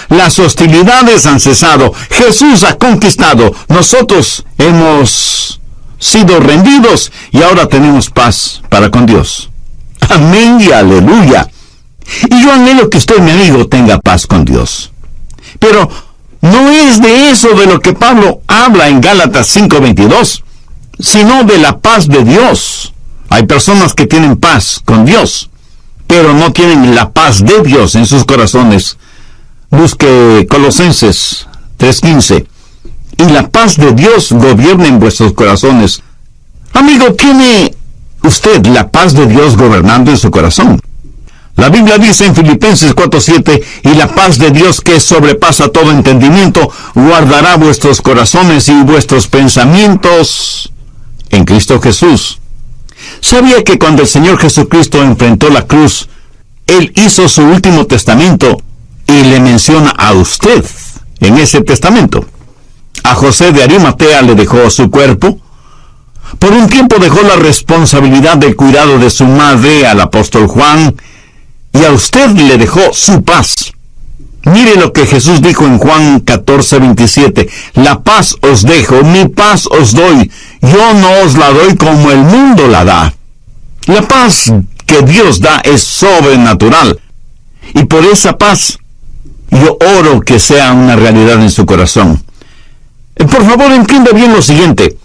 Las hostilidades han cesado. Jesús ha conquistado. Nosotros hemos sido rendidos y ahora tenemos paz para con Dios. Amén y aleluya. Y yo anhelo que usted, mi amigo, tenga paz con Dios. Pero no es de eso de lo que Pablo habla en Gálatas 5:22, sino de la paz de Dios. Hay personas que tienen paz con Dios, pero no tienen la paz de Dios en sus corazones. Busque Colosenses 3:15. Y la paz de Dios gobierna en vuestros corazones. Amigo, ¿tiene usted la paz de Dios gobernando en su corazón? La Biblia dice en Filipenses 4:7, y la paz de Dios que sobrepasa todo entendimiento, guardará vuestros corazones y vuestros pensamientos en Cristo Jesús. ¿Sabía que cuando el Señor Jesucristo enfrentó la cruz, Él hizo su último testamento y le menciona a usted en ese testamento? A José de Arimatea le dejó su cuerpo. Por un tiempo dejó la responsabilidad del cuidado de su madre al apóstol Juan, y a usted le dejó su paz. Mire lo que Jesús dijo en Juan 14:27. La paz os dejo, mi paz os doy. Yo no os la doy como el mundo la da. La paz que Dios da es sobrenatural. Y por esa paz, yo oro que sea una realidad en su corazón. Por favor, entienda bien lo siguiente.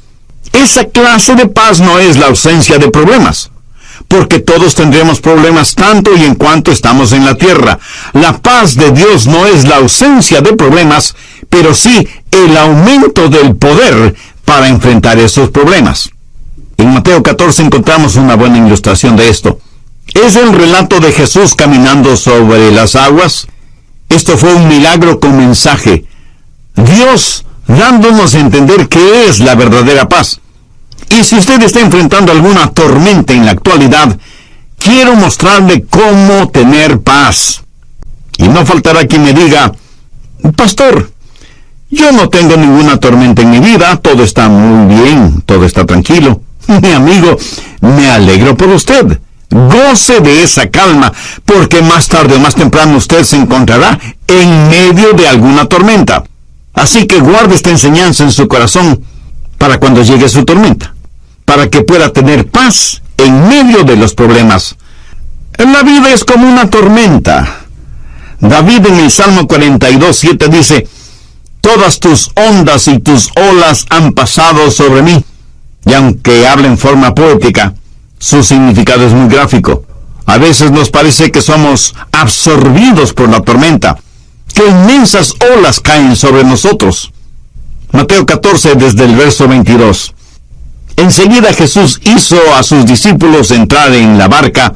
Esa clase de paz no es la ausencia de problemas, porque todos tendremos problemas tanto y en cuanto estamos en la tierra. La paz de Dios no es la ausencia de problemas, pero sí el aumento del poder para enfrentar esos problemas. En Mateo 14 encontramos una buena ilustración de esto. Es el relato de Jesús caminando sobre las aguas. Esto fue un milagro con mensaje. Dios dándonos a entender qué es la verdadera paz. Y si usted está enfrentando alguna tormenta en la actualidad, quiero mostrarle cómo tener paz. Y no faltará quien me diga, pastor, yo no tengo ninguna tormenta en mi vida, todo está muy bien, todo está tranquilo. Mi amigo, me alegro por usted. Goce de esa calma, porque más tarde o más temprano usted se encontrará en medio de alguna tormenta. Así que guarde esta enseñanza en su corazón para cuando llegue su tormenta, para que pueda tener paz en medio de los problemas. La vida es como una tormenta. David en el Salmo 42:7 dice, todas tus ondas y tus olas han pasado sobre mí. Y aunque habla en forma poética, su significado es muy gráfico. A veces nos parece que somos absorbidos por la tormenta, que inmensas olas caen sobre nosotros. Mateo 14, desde el verso 22. Enseguida Jesús hizo a sus discípulos entrar en la barca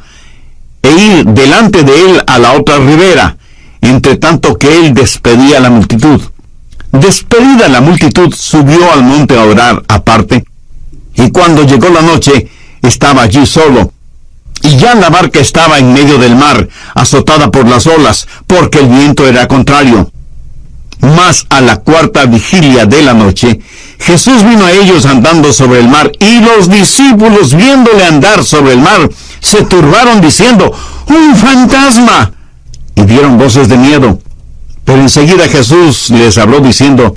e ir delante de él a la otra ribera, entre tanto que él despedía a la multitud. Despedida la multitud, subió al monte a orar aparte, y cuando llegó la noche, estaba allí solo. Y ya la barca estaba en medio del mar, azotada por las olas, porque el viento era contrario. Mas a la cuarta vigilia de la noche, Jesús vino a ellos andando sobre el mar, y los discípulos, viéndole andar sobre el mar, se turbaron diciendo, ¡un fantasma! Y dieron voces de miedo. Pero enseguida Jesús les habló diciendo,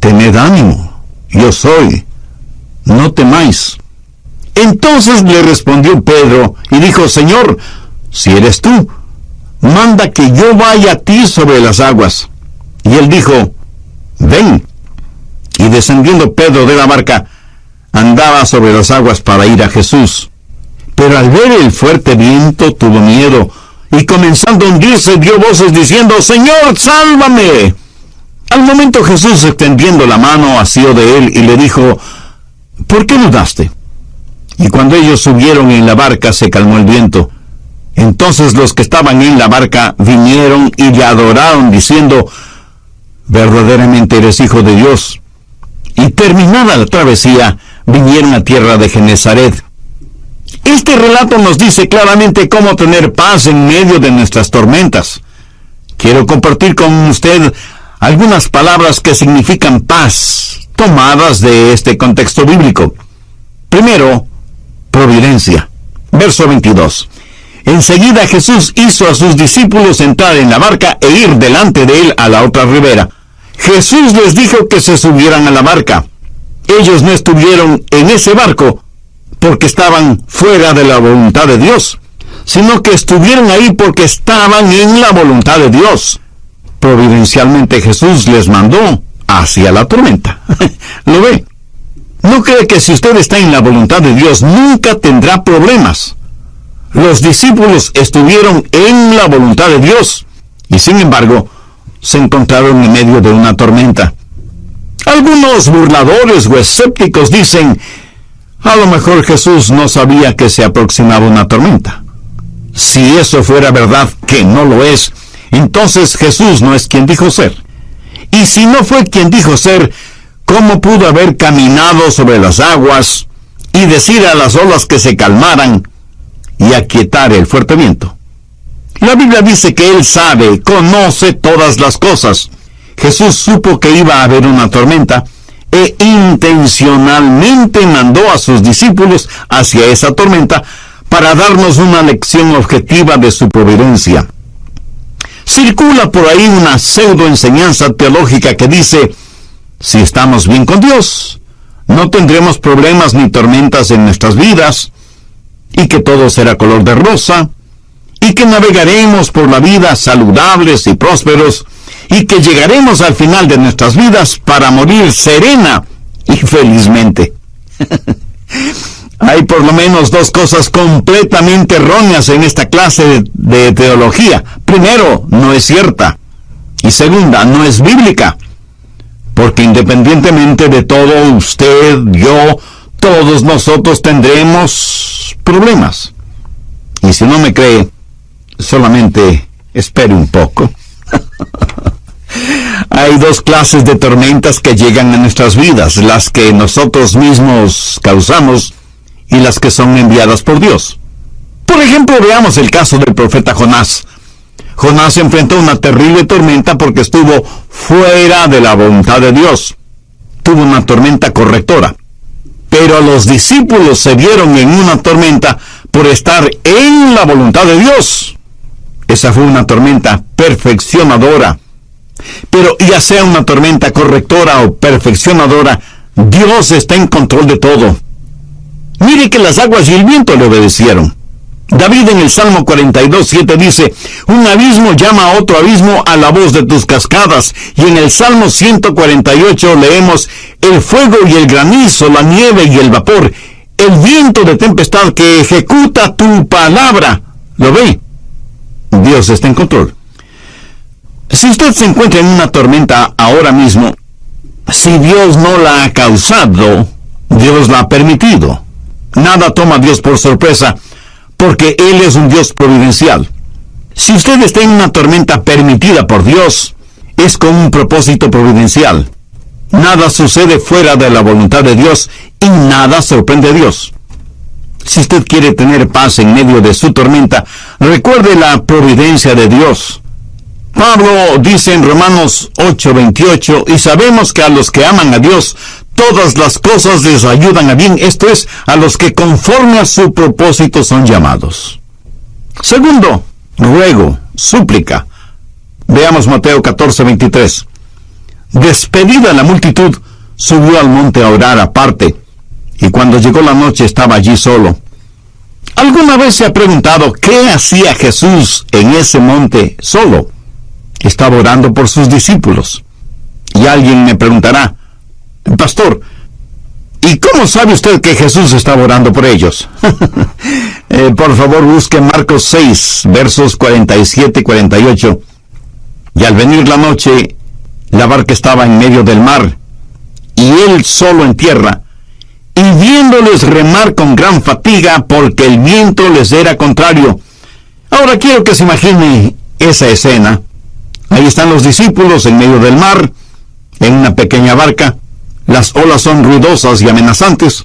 tened ánimo, yo soy, no temáis. Entonces le respondió Pedro y dijo, Señor, si eres tú, manda que yo vaya a ti sobre las aguas. Y él dijo, ven. Y descendiendo Pedro de la barca, andaba sobre las aguas para ir a Jesús. Pero al ver el fuerte viento tuvo miedo, y comenzando a hundirse dio voces diciendo, Señor, sálvame. Al momento Jesús, extendiendo la mano, asió de él y le dijo, ¿por qué dudaste? Y cuando ellos subieron en la barca se calmó el viento. Entonces los que estaban en la barca vinieron y le adoraron diciendo, verdaderamente eres hijo de Dios. Y terminada la travesía, vinieron a tierra de Genesaret. Este relato nos dice claramente cómo tener paz en medio de nuestras tormentas. Quiero compartir con usted algunas palabras que significan paz, tomadas de este contexto bíblico. Primero, providencia. Verso 22. Enseguida Jesús hizo a sus discípulos entrar en la barca e ir delante de él a la otra ribera. Jesús les dijo que se subieran a la barca. Ellos no estuvieron en ese barco porque estaban fuera de la voluntad de Dios, sino que estuvieron ahí porque estaban en la voluntad de Dios. Providencialmente Jesús les mandó hacia la tormenta. ¿Lo ve? ¿No cree que si usted está en la voluntad de Dios nunca tendrá problemas? Los discípulos estuvieron en la voluntad de Dios y sin embargo se encontraron en medio de una tormenta. Algunos burladores o escépticos dicen: a lo mejor Jesús no sabía que se aproximaba una tormenta. Si eso fuera verdad, que no lo es, entonces Jesús no es quien dijo ser. Y si no fue quien dijo ser, ¿cómo pudo haber caminado sobre las aguas y decir a las olas que se calmaran y aquietar el fuerte viento? La Biblia dice que Él sabe, conoce todas las cosas. Jesús supo que iba a haber una tormenta e intencionalmente mandó a sus discípulos hacia esa tormenta para darnos una lección objetiva de su providencia. Circula por ahí una pseudoenseñanza teológica que dice: si estamos bien con Dios, no tendremos problemas ni tormentas en nuestras vidas, y que todo será color de rosa, y que navegaremos por la vida saludables y prósperos, y que llegaremos al final de nuestras vidas para morir serena y felizmente. Hay por lo menos dos cosas completamente erróneas en esta clase de teología. Primero, no es cierta. Y segunda, no es bíblica. Porque independientemente de todo, usted, yo, todos nosotros tendremos problemas. Y si no me cree, solamente espere un poco. Hay dos clases de tormentas que llegan a nuestras vidas: las que nosotros mismos causamos y las que son enviadas por Dios. Por ejemplo, veamos el caso del profeta Jonás. Jonás enfrentó una terrible tormenta porque estuvo fuera de la voluntad de Dios. Tuvo una tormenta correctora. Pero los discípulos se vieron en una tormenta por estar en la voluntad de Dios. Esa fue una tormenta perfeccionadora. Pero ya sea una tormenta correctora o perfeccionadora, Dios está en control de todo. Mire que las aguas y el viento le obedecieron. David en el Salmo 42:7 dice: un abismo llama a otro abismo a la voz de tus cascadas. Y en el Salmo 148 leemos: el fuego y el granizo, la nieve y el vapor, el viento de tempestad que ejecuta tu palabra. ¿Lo ve? Dios está en control. Si usted se encuentra en una tormenta ahora mismo, si Dios no la ha causado, Dios la ha permitido. Nada toma a Dios por sorpresa, porque Él es un Dios providencial. Si usted está en una tormenta permitida por Dios, es con un propósito providencial. Nada sucede fuera de la voluntad de Dios y nada sorprende a Dios. Si usted quiere tener paz en medio de su tormenta, recuerde la providencia de Dios. Pablo dice en Romanos 8:28: y sabemos que a los que aman a Dios, todas las cosas les ayudan a bien, esto es, a los que conforme a su propósito son llamados. Segundo, ruego, súplica. Veamos Mateo 14:23. Despedida la multitud, subió al monte a orar aparte, y cuando llegó la noche estaba allí solo. ¿Alguna vez se ha preguntado qué hacía Jesús en ese monte solo? Estaba orando por sus discípulos. Y alguien me preguntará: pastor, ¿y cómo sabe usted que Jesús estaba orando por ellos? Por favor, busque Marcos 6, versos 47 y 48. Y al venir la noche, la barca estaba en medio del mar, y él solo en tierra, y viéndoles remar con gran fatiga, porque el viento les era contrario. Ahora quiero que se imagine esa escena. Ahí están los discípulos en medio del mar, en una pequeña barca. Las olas son ruidosas y amenazantes.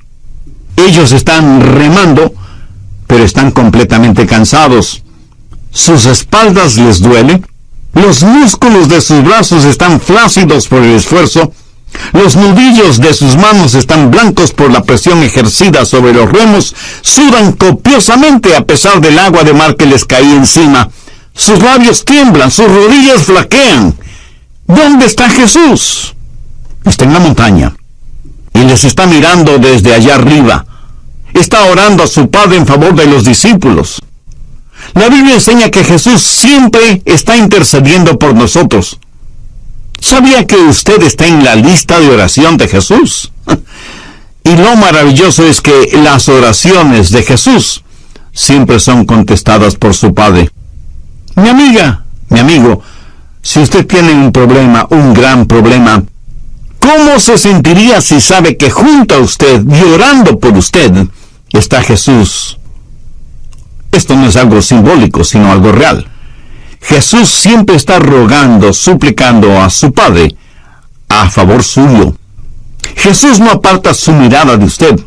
Ellos están remando, pero están completamente cansados. Sus espaldas les duelen. Los músculos de sus brazos están flácidos por el esfuerzo. Los nudillos de sus manos están blancos por la presión ejercida sobre los remos, sudan copiosamente a pesar del agua de mar que les caía encima. Sus labios tiemblan, sus rodillas flaquean. ¿Dónde está Jesús? Está en la montaña y les está mirando desde allá arriba. Está orando a su Padre en favor de los discípulos. La Biblia enseña que Jesús siempre está intercediendo por nosotros. ¿Sabía que usted está en la lista de oración de Jesús? Y lo maravilloso es que las oraciones de Jesús siempre son contestadas por su Padre. Mi amiga, mi amigo, si usted tiene un problema, un gran problema, ¿cómo se sentiría si sabe que junto a usted y orando por usted está Jesús? Esto no es algo simbólico, sino algo real. Jesús siempre está rogando, suplicando a su Padre a favor suyo. Jesús no aparta su mirada de usted,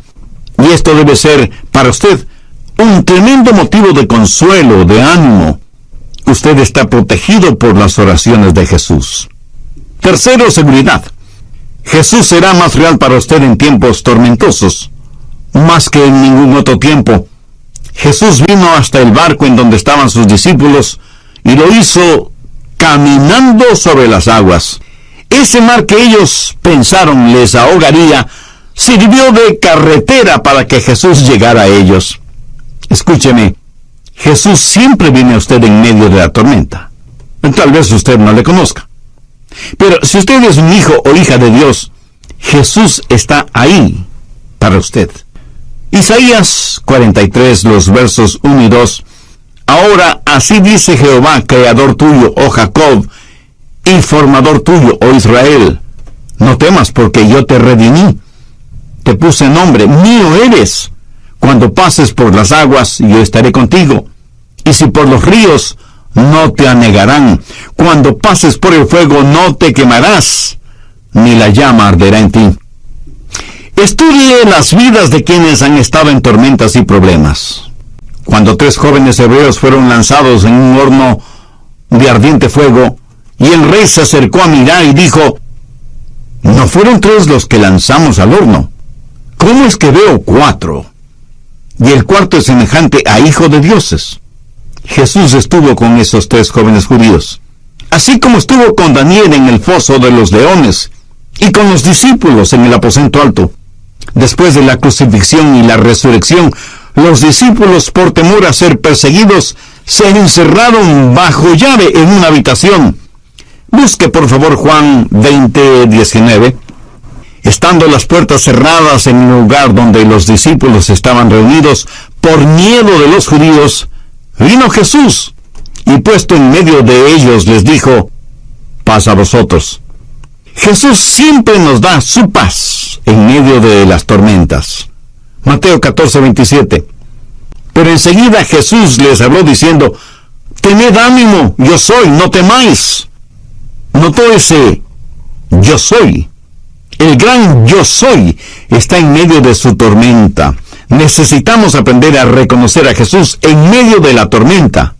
y esto debe ser para usted un tremendo motivo de consuelo, de ánimo. Usted está protegido por las oraciones de Jesús. Tercero, seguridad. Jesús será más real para usted en tiempos tormentosos, más que en ningún otro tiempo. Jesús vino hasta el barco en donde estaban sus discípulos y lo hizo caminando sobre las aguas. Ese mar que ellos pensaron les ahogaría sirvió de carretera para que Jesús llegara a ellos. Escúcheme, Jesús siempre viene a usted en medio de la tormenta. Tal vez usted no le conozca, pero si usted es un hijo o hija de Dios, Jesús está ahí para usted. Isaías 43, los versos 1 y 2. Ahora así dice Jehová, creador tuyo, oh Jacob, y formador tuyo, oh Israel. No temas, porque yo te redimí. Te puse nombre, mío eres. Cuando pases por las aguas, yo estaré contigo. Y si por los ríos, no te anegarán. Cuando pases por el fuego, no te quemarás, ni la llama arderá en ti. Estudie las vidas de quienes han estado en tormentas y problemas. Cuando 3 jóvenes hebreos fueron lanzados en un horno de ardiente fuego, y el rey se acercó a mirar y dijo, ¿no fueron 3 los que lanzamos al horno? ¿Cómo es que veo 4? Y el cuarto es semejante a hijo de dioses. Jesús estuvo con esos 3 jóvenes judíos, así como estuvo con Daniel en el foso de los leones, y con los discípulos en el aposento alto. Después de la crucifixión y la resurrección, los discípulos, por temor a ser perseguidos, se encerraron bajo llave en una habitación. Busque por favor Juan 20:19. Estando las puertas cerradas en el lugar donde los discípulos estaban reunidos, por miedo de los judíos, vino Jesús, y puesto en medio de ellos les dijo, paz a vosotros. Jesús siempre nos da su paz en medio de las tormentas. Mateo 14:27. Pero enseguida Jesús les habló diciendo, tened ánimo, yo soy, no temáis. Notó ese yo soy. El gran yo soy está en medio de su tormenta. Necesitamos aprender a reconocer a Jesús en medio de la tormenta.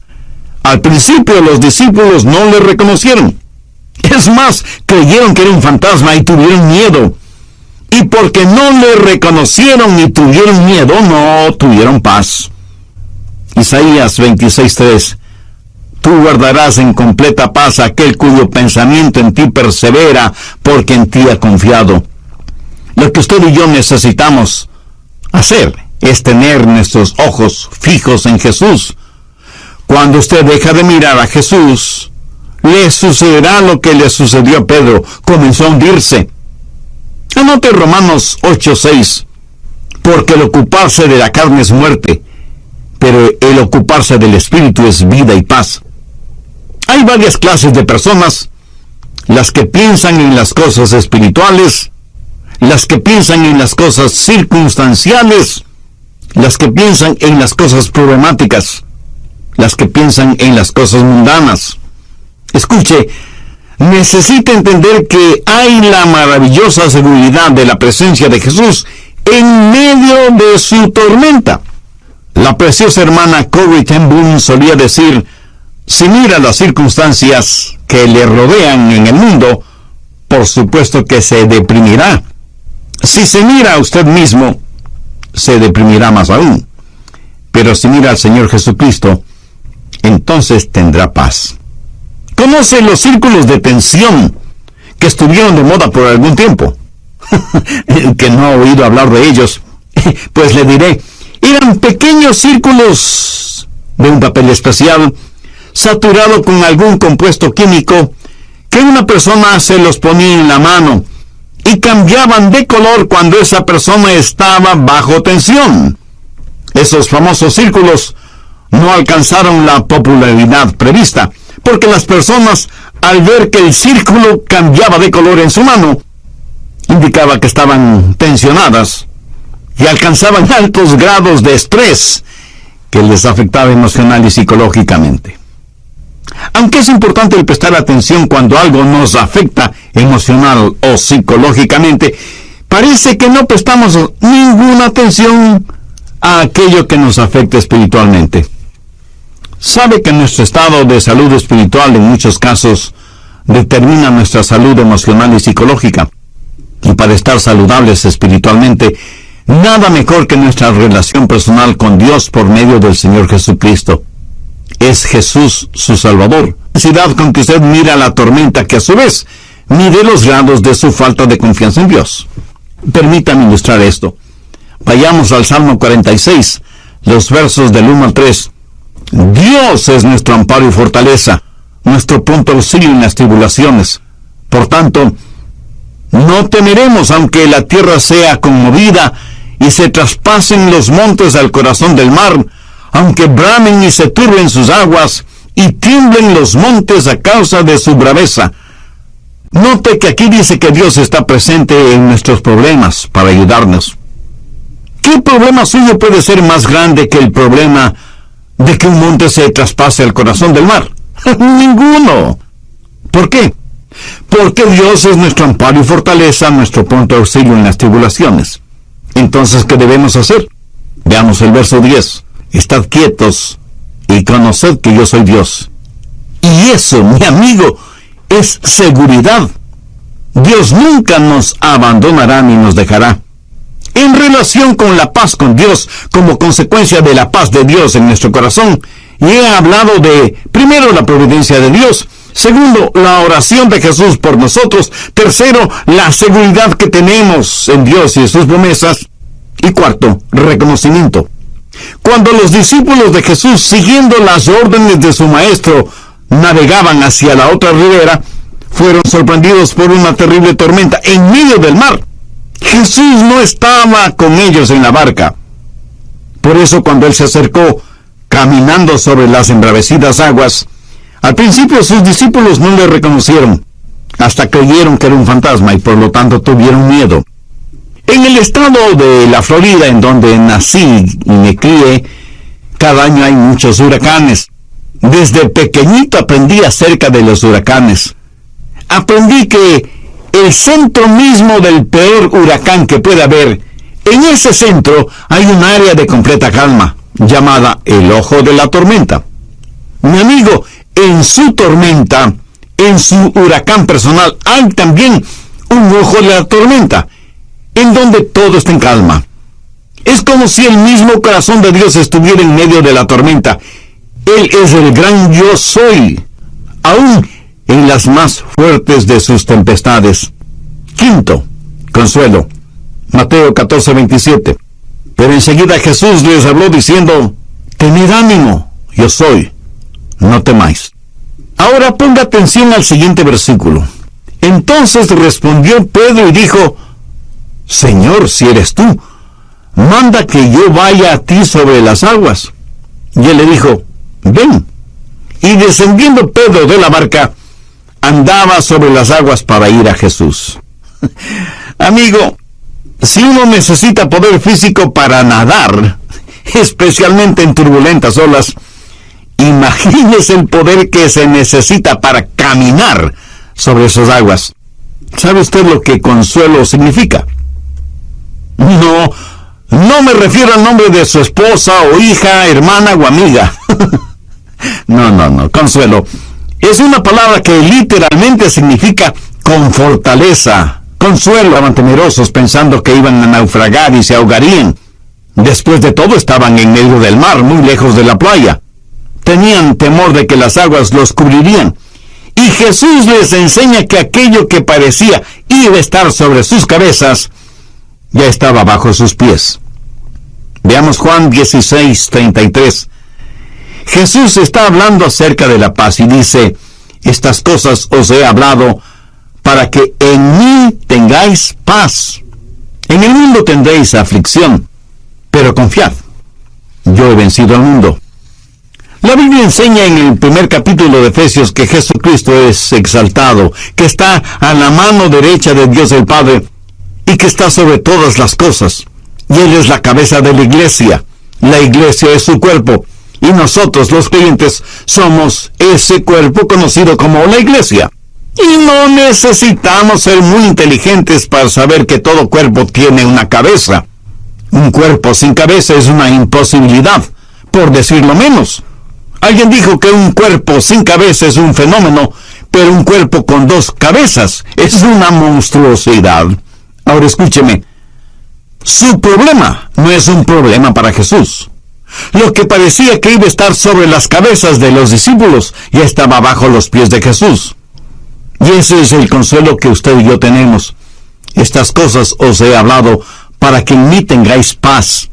Al principio los discípulos no le reconocieron. Es más, creyeron que era un fantasma y tuvieron miedo. Y porque no le reconocieron ni tuvieron miedo, no tuvieron paz. Isaías 26:3. Tú guardarás en completa paz a aquel cuyo pensamiento en ti persevera, porque en ti ha confiado. Lo que usted y yo necesitamos hacer es tener nuestros ojos fijos en Jesús. Cuando usted deja de mirar a Jesús, le sucederá lo que le sucedió a Pedro, comenzó a hundirse. Anote Romanos 8:6, porque el ocuparse de la carne es muerte, pero el ocuparse del Espíritu es vida y paz. Hay varias clases de personas, las que piensan en las cosas espirituales, las que piensan en las cosas circunstanciales, las que piensan en las cosas problemáticas, las que piensan en las cosas mundanas. Escuche, necesita entender que hay la maravillosa seguridad de la presencia de Jesús en medio de su tormenta. La preciosa hermana Corrie ten Boom solía decir, si mira las circunstancias que le rodean en el mundo, por por supuesto que se deprimirá. Si se mira a usted mismo, se deprimirá más aún. Pero si mira al Señor Jesucristo, entonces tendrá paz. ¿Conoce los círculos de tensión que estuvieron de moda por algún tiempo? El que no ha oído hablar de ellos, pues le diré, eran pequeños círculos de un papel especial, saturado con algún compuesto químico, que una persona se los ponía en la mano, y cambiaban de color cuando esa persona estaba bajo tensión. Esos famosos círculos no alcanzaron la popularidad prevista, porque las personas, al ver que el círculo cambiaba de color en su mano, indicaba que estaban tensionadas y alcanzaban altos grados de estrés que les afectaba emocional y psicológicamente. Aunque es importante el prestar atención cuando algo nos afecta emocional o psicológicamente, parece que no prestamos ninguna atención a aquello que nos afecta espiritualmente. Sabe que nuestro estado de salud espiritual en muchos casos determina nuestra salud emocional y psicológica. Y para estar saludables espiritualmente, nada mejor que nuestra relación personal con Dios por medio del Señor Jesucristo. Es Jesús su Salvador. La necesidad con que usted mira la tormenta, que a su vez mide los grados de su falta de confianza en Dios. Permítame ilustrar esto. Vayamos al Salmo 46, los versos del 1 al 3. Dios es nuestro amparo y fortaleza, nuestro punto de auxilio en las tribulaciones. Por tanto, no temeremos aunque la tierra sea conmovida y se traspasen los montes al corazón del mar, aunque bramen y se turben sus aguas y tiemblen los montes a causa de su braveza. Note que aquí dice que Dios está presente en nuestros problemas para ayudarnos. ¿Qué problema suyo puede ser más grande que el problema de que un monte se traspase al corazón del mar? Ninguno. ¿Por qué? Porque Dios es nuestro amparo y fortaleza, nuestro punto de auxilio en las tribulaciones. Entonces, ¿qué debemos hacer? Veamos el verso 10. Estad quietos y conoced que yo soy Dios. Y eso, mi amigo, es seguridad. Dios nunca nos abandonará ni nos dejará. En relación con la paz con Dios, como consecuencia de la paz de Dios en nuestro corazón, y he hablado de, primero, la providencia de Dios; segundo, la oración de Jesús por nosotros; tercero, la seguridad que tenemos en Dios y en sus promesas; y cuarto, reconocimiento. Cuando los discípulos de Jesús, siguiendo las órdenes de su maestro, navegaban hacia la otra ribera, fueron sorprendidos por una terrible tormenta en medio del mar. Jesús no estaba con ellos en la barca. Por eso, cuando Él se acercó, caminando sobre las embravecidas aguas, al principio sus discípulos no le reconocieron, hasta creyeron que era un fantasma y por lo tanto tuvieron miedo. En el estado de la Florida, en donde nací y me crié, cada año hay muchos huracanes. Desde pequeñito aprendí acerca de los huracanes. Aprendí que el centro mismo del peor huracán que puede haber, en ese centro hay un área de completa calma, llamada el ojo de la tormenta. Mi amigo, en su tormenta, en su huracán personal, hay también un ojo de la tormenta, en donde todo está en calma. Es como si el mismo corazón de Dios estuviera en medio de la tormenta. Él es el gran yo soy, aún en las más fuertes de sus tempestades. Quinto, consuelo. Mateo 14:27. Pero enseguida Jesús les habló diciendo: tened ánimo, yo soy, no temáis. Ahora ponga atención al siguiente versículo. Entonces respondió Pedro y dijo: Señor, si eres tú, manda que yo vaya a ti sobre las aguas. Y él le dijo: ven. Y descendiendo Pedro de la barca, andaba sobre las aguas para ir a Jesús. Amigo, si uno necesita poder físico para nadar, especialmente en turbulentas olas, imagínese el poder que se necesita para caminar sobre esas aguas. ¿Sabe usted lo que consuelo significa? No me refiero al nombre de su esposa o hija, hermana o amiga. No. Consuelo es una palabra que literalmente significa con fortaleza, consuelo. Estaban temerosos pensando que iban a naufragar y se ahogarían. Después de todo estaban en medio del mar, muy lejos de la playa. Tenían temor de que las aguas los cubrirían. Y Jesús les enseña que aquello que parecía iba a estar sobre sus cabezas, ya estaba bajo sus pies. Veamos Juan 16:33. Jesús está hablando acerca de la paz y dice: estas cosas os he hablado para que en mí tengáis paz. En el mundo tendréis aflicción, pero confiad, yo he vencido al mundo. La Biblia enseña en el primer capítulo de Efesios que Jesucristo es exaltado, que está a la mano derecha de Dios el Padre y que está sobre todas las cosas. Y Él es la cabeza de la iglesia. La iglesia es su cuerpo. Y nosotros, los creyentes, somos ese cuerpo conocido como la iglesia. Y no necesitamos ser muy inteligentes para saber que todo cuerpo tiene una cabeza. Un cuerpo sin cabeza es una imposibilidad, por decirlo menos. Alguien dijo que un cuerpo sin cabeza es un fenómeno, pero un cuerpo con dos cabezas es una monstruosidad. Ahora escúcheme. Su problema no es un problema para Jesús. Lo que parecía que iba a estar sobre las cabezas de los discípulos ya estaba bajo los pies de Jesús. Y ese es el consuelo que usted y yo tenemos. Estas cosas os he hablado para que en mí tengáis paz.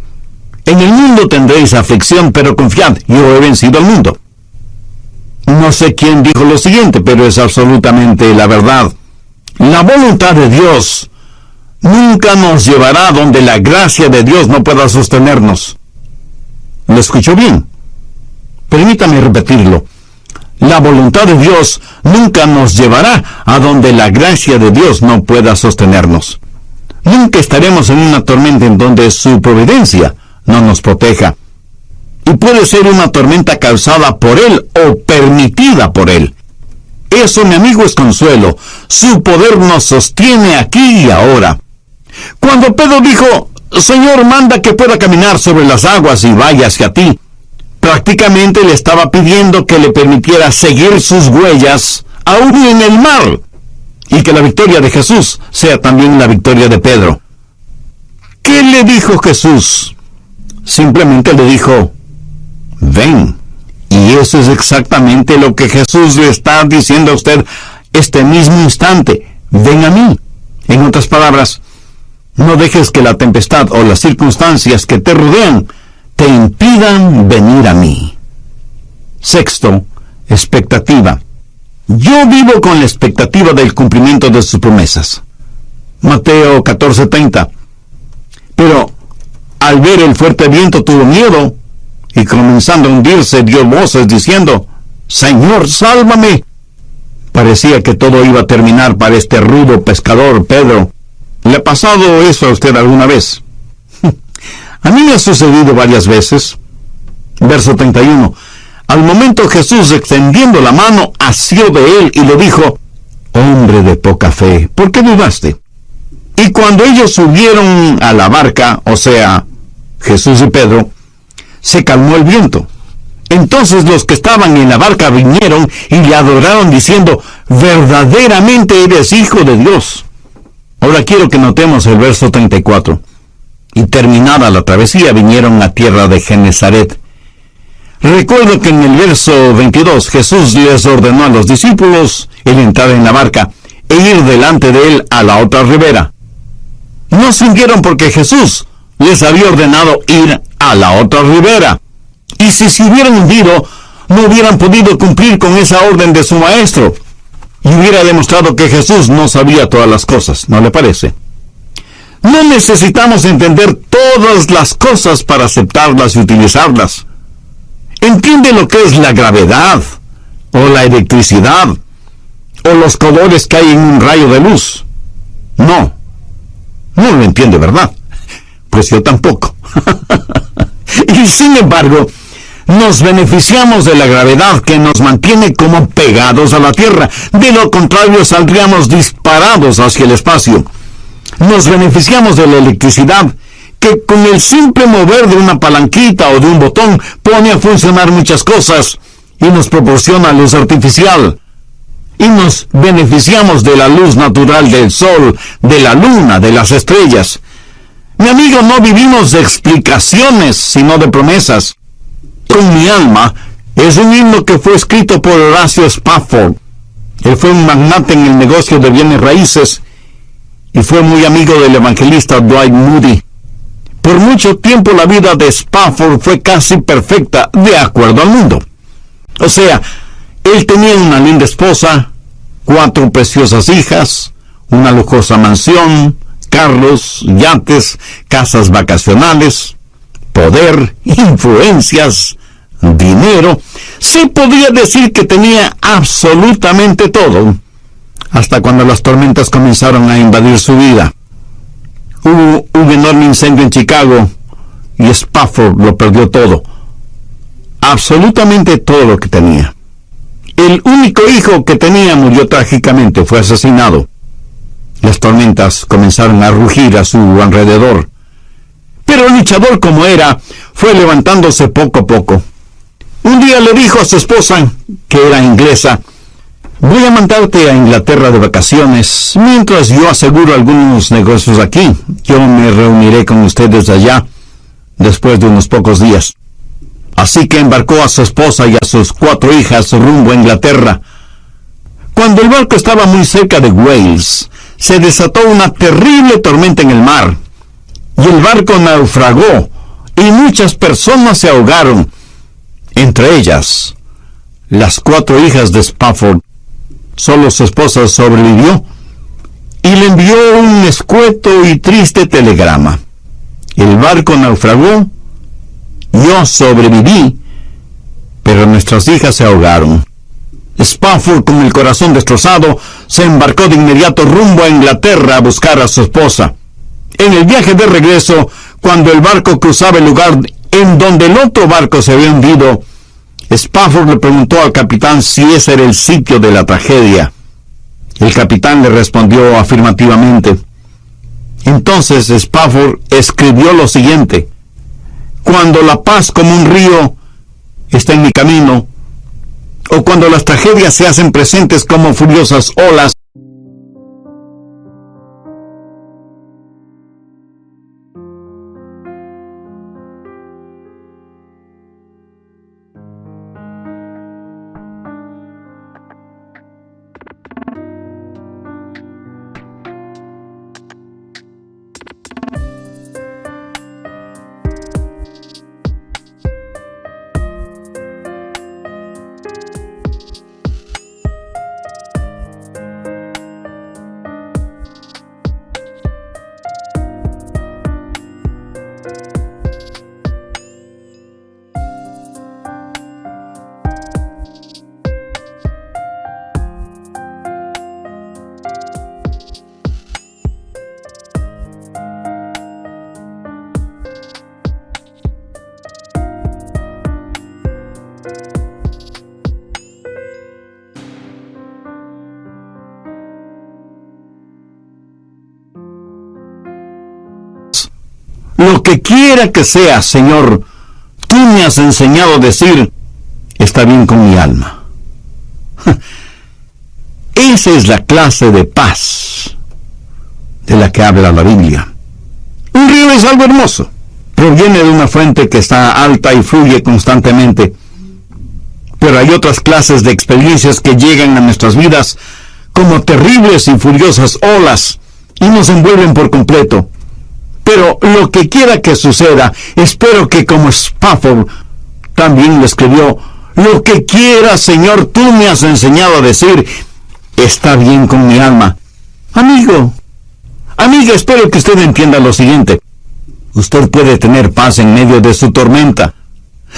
En el mundo tendréis aflicción, pero confiad, yo he vencido al mundo. No sé quién dijo lo siguiente, pero es absolutamente la verdad. La voluntad de Dios nunca nos llevará a donde la gracia de Dios no pueda sostenernos. ¿Lo escuchó bien? Permítame repetirlo. La voluntad de Dios nunca nos llevará a donde la gracia de Dios no pueda sostenernos. Nunca estaremos en una tormenta en donde su providencia no nos proteja. Y puede ser una tormenta causada por Él o permitida por Él. Eso, mi amigo, es consuelo. Su poder nos sostiene aquí y ahora. Cuando Pedro dijo: Señor, manda que pueda caminar sobre las aguas y vaya hacia ti, prácticamente le estaba pidiendo que le permitiera seguir sus huellas aún en el mar, y que la victoria de Jesús sea también la victoria de Pedro. ¿Qué le dijo Jesús? Simplemente le dijo: ven. Y eso es exactamente lo que Jesús le está diciendo a usted este mismo instante: ven a mí. En otras palabras, no dejes que la tempestad o las circunstancias que te rodean te impidan venir a mí. Sexto, expectativa. Yo vivo con la expectativa del cumplimiento de sus promesas. Mateo 14:30. Pero al ver el fuerte viento tuvo miedo, y comenzando a hundirse dio voces diciendo: Señor, sálvame. Parecía que todo iba a terminar para este rudo pescador Pedro. ¿Le ha pasado eso a usted alguna vez? A mí me ha sucedido varias veces. Verso 31. Al momento Jesús, extendiendo la mano, asió de él y le dijo: hombre de poca fe, ¿por qué dudaste? Y cuando ellos subieron a la barca, o sea, Jesús y Pedro, se calmó el viento. Entonces los que estaban en la barca vinieron y le adoraron diciendo: verdaderamente eres Hijo de Dios. Ahora quiero que notemos el verso 34. Y terminada la travesía, vinieron a tierra de Genesaret. Recuerdo que en el verso 22 Jesús les ordenó a los discípulos el entrar en la barca e ir delante de él a la otra ribera. No siguieron porque Jesús les había ordenado ir a la otra ribera. Y si se hubieran hundido, no hubieran podido cumplir con esa orden de su maestro. Y hubiera demostrado que Jesús no sabía todas las cosas, ¿no le parece? No necesitamos entender todas las cosas para aceptarlas y utilizarlas. ¿Entiende lo que es la gravedad, o la electricidad, o los colores que hay en un rayo de luz? No lo entiende, ¿verdad? Pues yo tampoco. Y sin embargo, nos beneficiamos de la gravedad que nos mantiene como pegados a la Tierra. De lo contrario, saldríamos disparados hacia el espacio. Nos beneficiamos de la electricidad, que con el simple mover de una palanquita o de un botón pone a funcionar muchas cosas y nos proporciona luz artificial. y nos beneficiamos de la luz natural del sol, de la luna, de las estrellas. Mi amigo, no vivimos de explicaciones, sino de promesas. Con mi alma es un himno que fue escrito por Horacio Spafford. Él fue un magnate en el negocio de bienes raíces y fue muy amigo del evangelista Dwight Moody. Por mucho tiempo la vida de Spafford fue casi perfecta, de acuerdo al mundo. O sea, él tenía una linda esposa, 4 preciosas hijas, una lujosa mansión, carros, yates, casas vacacionales, poder, influencias, dinero. Se podría decir que tenía absolutamente todo, hasta cuando las tormentas comenzaron a invadir su vida. Hubo un enorme incendio en Chicago y Spafford lo perdió todo, absolutamente todo lo que tenía. El único hijo que tenía murió trágicamente, fue asesinado. Las tormentas comenzaron a rugir a su alrededor, pero luchador como era, fue levantándose poco a poco. Un día le dijo a su esposa, que era inglesa: voy a mandarte a Inglaterra de vacaciones, mientras yo aseguro algunos negocios aquí. Yo me reuniré con ustedes allá después de unos pocos días. Así que embarcó a su esposa y a sus 4 hijas rumbo a Inglaterra. Cuando el barco estaba muy cerca de Wales, se desató una terrible tormenta en el mar, y el barco naufragó, y muchas personas se ahogaron, entre ellas las 4 hijas de Spafford. Solo su esposa sobrevivió y le envió un escueto y triste telegrama: el barco naufragó, yo sobreviví, pero nuestras hijas se ahogaron. Spafford, con el corazón destrozado, se embarcó de inmediato rumbo a Inglaterra a buscar a su esposa. En el viaje de regreso, cuando el barco cruzaba el lugar en donde el otro barco se había hundido, Spafford le preguntó al capitán si ese era el sitio de la tragedia. El capitán le respondió afirmativamente. Entonces Spafford escribió lo siguiente: cuando la paz como un río está en mi camino, o cuando las tragedias se hacen presentes como furiosas olas, lo que quiera que sea, Señor, tú me has enseñado a decir, está bien con mi alma. Esa es la clase de paz de la que habla la Biblia. Un río es algo hermoso. Proviene de una fuente que está alta y fluye constantemente. Pero hay otras clases de experiencias que llegan a nuestras vidas como terribles y furiosas olas y nos envuelven por completo. Pero lo que quiera que suceda, espero que como Spafford también lo escribió, lo que quiera, Señor, tú me has enseñado a decir, está bien con mi alma. Amigo, amiga, espero que usted entienda lo siguiente. Usted puede tener paz en medio de su tormenta.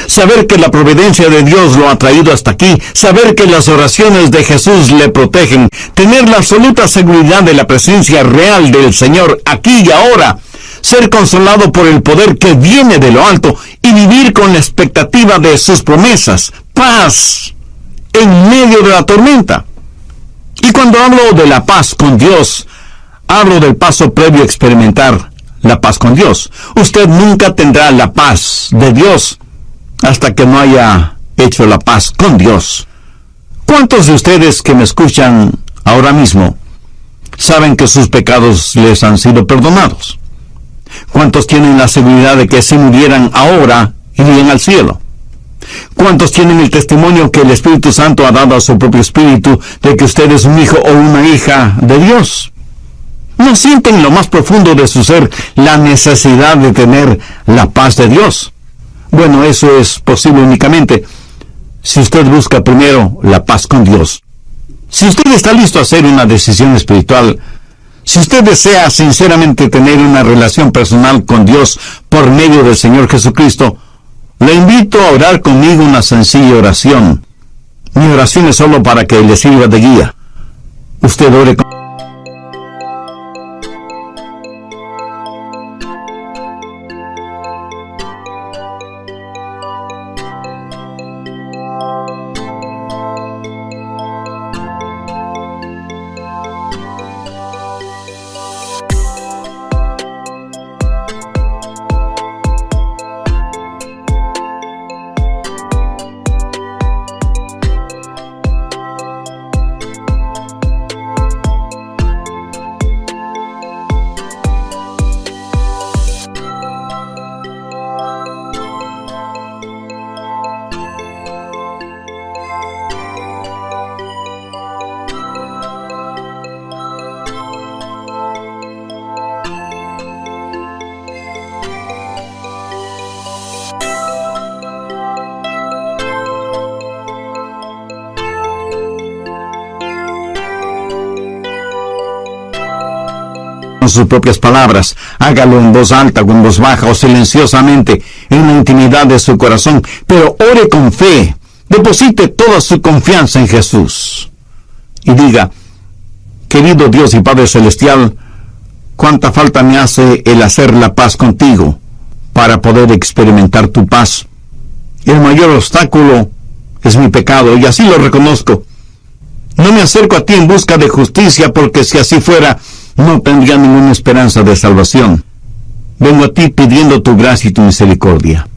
Saber que la providencia de Dios lo ha traído hasta aquí, saber que las oraciones de Jesús le protegen, tener la absoluta seguridad de la presencia real del Señor aquí y ahora, ser consolado por el poder que viene de lo alto y vivir con la expectativa de sus promesas, paz en medio de la tormenta. Y cuando hablo de la paz con Dios, hablo del paso previo a experimentar la paz con Dios. Usted nunca tendrá la paz de Dios hasta que no haya hecho la paz con Dios. ¿Cuántos de ustedes que me escuchan ahora mismo saben que sus pecados les han sido perdonados? ¿Cuántos tienen la seguridad de que si murieran ahora irían al cielo? ¿Cuántos tienen el testimonio que el Espíritu Santo ha dado a su propio espíritu de que usted es un hijo o una hija de Dios? ¿No sienten en lo más profundo de su ser la necesidad de tener la paz de Dios? Bueno, eso es posible únicamente si usted busca primero la paz con Dios. Si usted está listo a hacer una decisión espiritual, si usted desea sinceramente tener una relación personal con Dios por medio del Señor Jesucristo, le invito a orar conmigo una sencilla oración. Mi oración es solo para que le sirva de guía. Usted ore con sus propias palabras. Hágalo en voz alta o en voz baja o silenciosamente en la intimidad de su corazón, pero ore con fe. Deposite toda su confianza en Jesús y diga: querido Dios y Padre Celestial, cuánta falta me hace el hacer la paz contigo para poder experimentar tu paz. El mayor obstáculo es mi pecado y así lo reconozco. No me acerco a ti en busca de justicia, porque si así fuera no tendría ninguna esperanza de salvación. Vengo a ti pidiendo tu gracia y tu misericordia.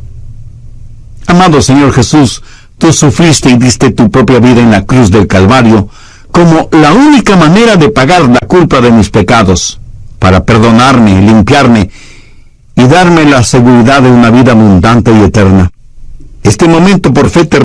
Amado Señor Jesús, tú sufriste y diste tu propia vida en la cruz del Calvario como la única manera de pagar la culpa de mis pecados, para perdonarme, limpiarme y darme la seguridad de una vida abundante y eterna. Este momento por fe te